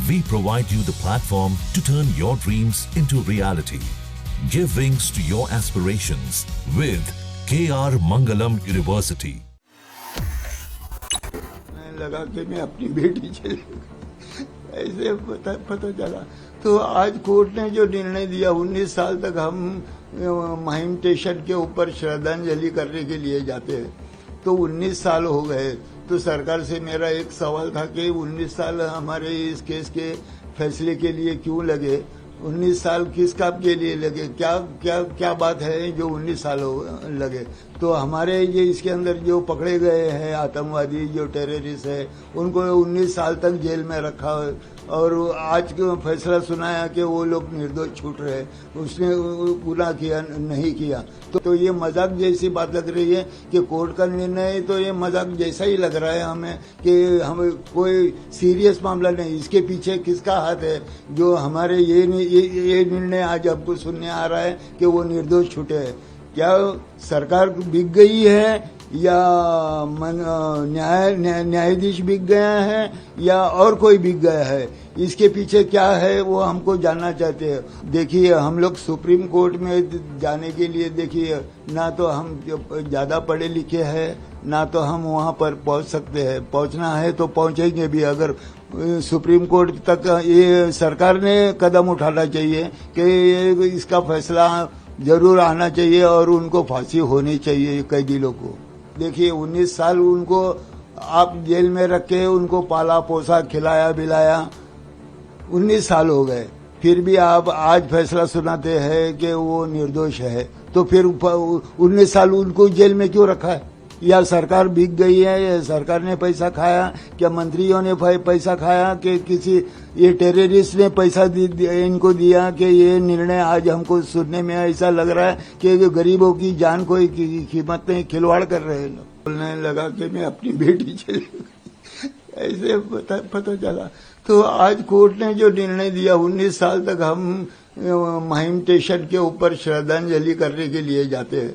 We provide you the platform to turn your dreams into reality. Give wings to your aspirations with KR Mangalam University. लगा कि मैं अपनी बेटी चली ऐसे पता चला। तो आज कोर्ट ने जो निर्णय दिया 19 साल तक हम माहिम स्टेशन के ऊपर श्रद्धांजलि करने के लिए जाते हैं, तो 19 साल हो गए। तो सरकार से मेरा एक सवाल था कि 19 साल हमारे इस केस के फैसले के लिए क्यों लगे, 19 साल किस काम के लिए लगे, क्या क्या क्या बात है जो 19 साल लगे। तो हमारे ये इसके अंदर जो पकड़े गए हैं आतंकवादी जो टेररिस्ट है उनको 19 साल तक जेल में रखा, और आज फैसला सुनाया कि वो लोग निर्दोष छूट रहे, उसने गुनाह किया नहीं किया। तो ये मजाक जैसी बात लग रही है कि कोर्ट का निर्णय है, तो ये मजाक जैसा ही लग रहा है हमें कि हमें कोई सीरियस मामला नहीं, इसके पीछे किसका हाथ है जो हमारे ये निर्णय आज आपको सुनने आ रहा है कि वो निर्दोष छूटे हैं। क्या सरकार बिक गई है या न्यायाधीश बिक गया है या और कोई बिक गया है, इसके पीछे क्या है वो हमको जानना चाहते हैं। देखिए हम लोग सुप्रीम कोर्ट में जाने के लिए, देखिए ना तो हम ज्यादा पढ़े लिखे हैं ना तो हम वहां पर पहुंच सकते हैं, पहुंचना है तो पहुंचेंगे भी। अगर सुप्रीम कोर्ट तक ये सरकार ने कदम उठाना चाहिए कि इसका फैसला जरूर आना चाहिए और उनको फांसी होनी चाहिए कैदी को। देखिए 19 साल उनको आप जेल में रख के उनको पाला पोसा खिलाया बिलाया, 19 साल हो गए, फिर भी आप आज फैसला सुनाते हैं कि वो निर्दोष है। तो फिर 19 साल उनको जेल में क्यों रखा है? या सरकार बिक गई है, या सरकार ने पैसा खाया, क्या मंत्रियों ने पैसा खाया, कि किसी ये टेररिस्ट ने पैसा इनको दिया कि ये निर्णय आज हमको सुनने में ऐसा लग रहा है कि गरीबों की जान कोई कीमत नहीं, खिलवाड़ कर रहे हैं लोग। बोलने लगा कि मैं अपनी बेटी चली ऐसे पता चला। तो आज कोर्ट ने जो निर्णय दिया 19 साल तक हम माहिम स्टेशन के ऊपर श्रद्धांजलि करने के लिए जाते हैं,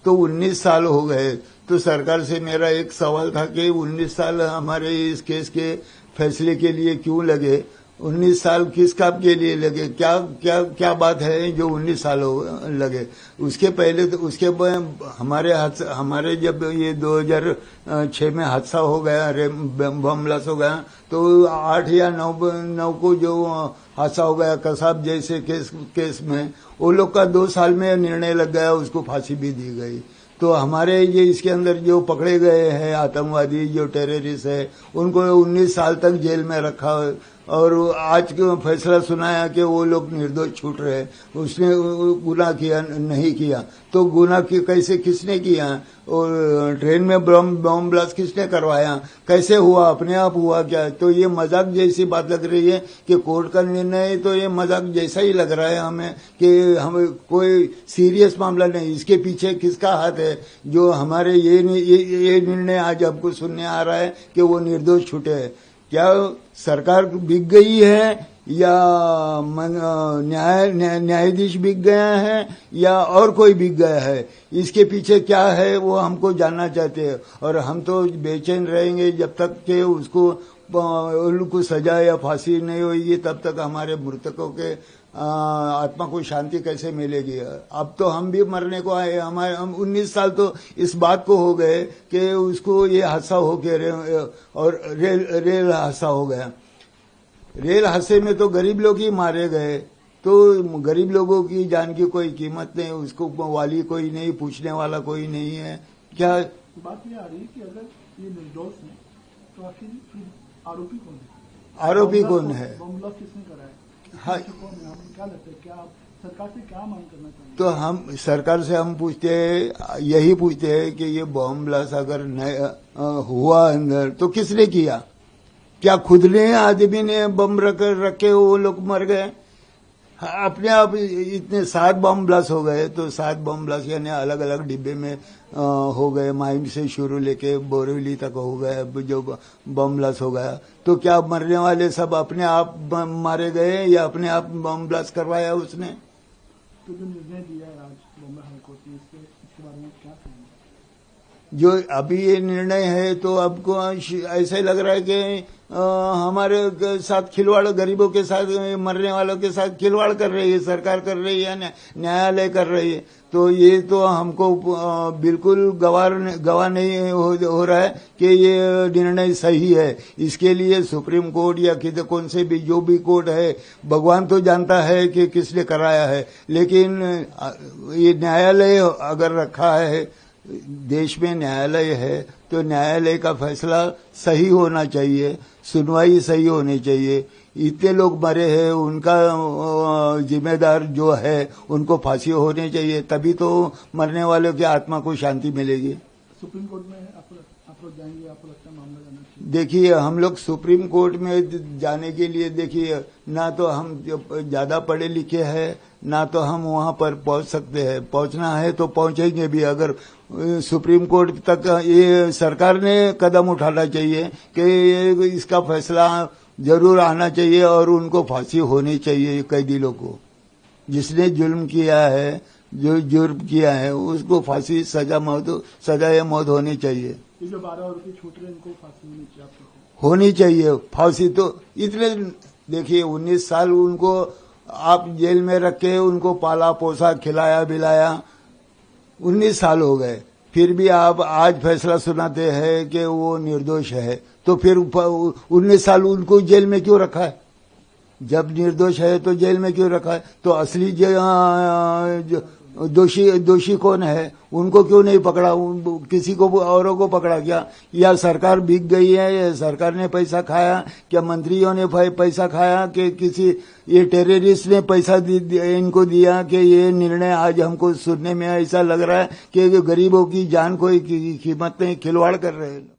तो 19 साल हो गए। तो सरकार से मेरा एक सवाल था कि 19 साल हमारे इस केस के फैसले के लिए क्यों लगे, 19 साल किस काम के लिए लगे, क्या क्या क्या बात है जो 19 साल लगे। उसके पहले तो हमारे जब ये 2006 में हादसा हो गया, बम ब्लास्ट हो गया, तो 8 या 9 को जो हादसा हो गया कसाब जैसे केस में, वो लोग का 2 साल में निर्णय लग गया, उसको फांसी भी दी गई। तो हमारे ये इसके अंदर जो पकड़े गए हैं आतंकवादी जो टेररिस्ट है उनको 19 साल तक जेल में रखा, और आज फैसला सुनाया कि वो लोग निर्दोष छूट रहे, उसने गुनाह किया नहीं किया। तो गुनाह कैसे किसने किया, और ट्रेन में बम ब्लास्ट किसने करवाया, कैसे हुआ, अपने आप हुआ क्या? तो ये मजाक जैसी बात लग रही है कि कोर्ट का निर्णय है, तो ये मजाक जैसा ही लग रहा है हमें कि हमें कोई सीरियस मामला नहीं, इसके पीछे किसका हाथ है जो हमारे ये निर्णय आज आपको सुनने आ रहा है कि वो निर्दोष छूटे हैं। क्या सरकार बिक गई है या न्यायाधीश बिक गया है या और कोई बिक गया है, इसके पीछे क्या है वो हमको जानना चाहते हैं। और हम तो बेचैन रहेंगे जब तक कि उनको सजा या फांसी नहीं होगी, तब तक हमारे मृतकों के आत्मा को शांति कैसे मिलेगी। अब तो हम भी मरने को आए, हम 19 साल तो इस बात को हो गए कि उसको ये हादसा हो गया, और रेल हादसा हो गया। रेल हादसे में तो गरीब लोग ही मारे गए, तो गरीब लोगों की जान की कोई कीमत नहीं, उसको वाली कोई नहीं, पूछने वाला कोई नहीं है। क्या बात ये आ रही है कि अगर ये निर्दोष है तो आखिर आरोपी कौन है? आरोपी कौन है? बम ब्लास्ट किसने करा है? हाँ, कौन है? आपको क्या लगता है, क्या आप सरकार से क्या मांग करना चाहिए? तो हम सरकार से हम यही पूछते हैं कि ये बम ब्लास्ट अगर हुआ अंदर तो किसने किया? क्या खुद ने आदमी ने बम रखे वो लोग मर गए? अपने आप इतने 7 बम ब्लास्ट हो गए, तो 7 बम ब्लास्ट यानी अलग अलग डिब्बे में हो गए, माहिम से शुरू लेके बोरीवली तक हो गए जो बम ब्लास्ट हो गया। तो क्या मरने वाले सब अपने आप मारे गए या अपने आप बम ब्लास्ट करवाया उसने? तो जो निर्णय दिया है आज बॉम्बे हाईकोर्ट ने, इसके बारे में क्या कहेंगे? जो अभी ये निर्णय है तो आपको ऐसा ही लग रहा है कि हमारे साथ खिलवाड़, गरीबों के साथ, मरने वालों के साथ खिलवाड़ कर रही है, सरकार कर रही है, न्यायालय कर रही है। तो ये तो हमको बिल्कुल गवाह नहीं हो रहा है कि ये निर्णय सही है। इसके लिए सुप्रीम कोर्ट या किसी कौन से भी जो भी कोर्ट है, भगवान तो जानता है कि किसने कराया है, लेकिन ये न्यायालय अगर रखा है, देश में न्यायालय है, तो न्यायालय का फैसला सही होना चाहिए, सुनवाई सही होनी चाहिए। इतने लोग मरे हैं, उनका जिम्मेदार जो है उनको फांसी होनी चाहिए, तभी तो मरने वालों की आत्मा को शांति मिलेगी। सुप्रीम कोर्ट में आप लोग जाएंगे, आपको लगता है मामला जाना चाहिए? देखिए, हम लोग सुप्रीम कोर्ट में जाने के लिए, देखिए, ना तो हम ज्यादा पढ़े लिखे हैं, ना तो हम वहां पर पहुंच सकते हैं। पहुंचना है तो पहुंचेंगे भी। अगर सुप्रीम कोर्ट तक ये सरकार ने कदम उठाना चाहिए कि इसका फैसला जरूर आना चाहिए और उनको फांसी होनी चाहिए। कैदी को जिसने जुल्म किया है, जो जुर्म किया है, उसको फांसी, सजा मौत होनी चाहिए। ये जो 12 आरोपी छूट रहे, इनको फांसी होनी चाहिए, होनी चाहिए फांसी। तो इतने, देखिए, 19 साल उनको आप जेल में रख के उनको पाला पोसा, खिलाया बिलाया, 19 साल हो गए, फिर भी आप आज फैसला सुनाते हैं कि वो निर्दोष है। तो फिर 19 साल उनको जेल में क्यों रखा है? जब निर्दोष है तो जेल में क्यों रखा है? तो असली दोषी कौन है? उनको क्यों नहीं पकड़ा? किसी को औरों को पकड़ा क्या? या सरकार बिक गई है, या सरकार ने पैसा खाया? क्या मंत्रियों ने पैसा खाया? कि किसी ये टेररिस्ट ने पैसा इनको दिया? कि ये निर्णय आज हमको सुनने में ऐसा लग रहा है कि गरीबों की जान कोई कीमत नहीं, खिलवाड़ कर रहे हैं।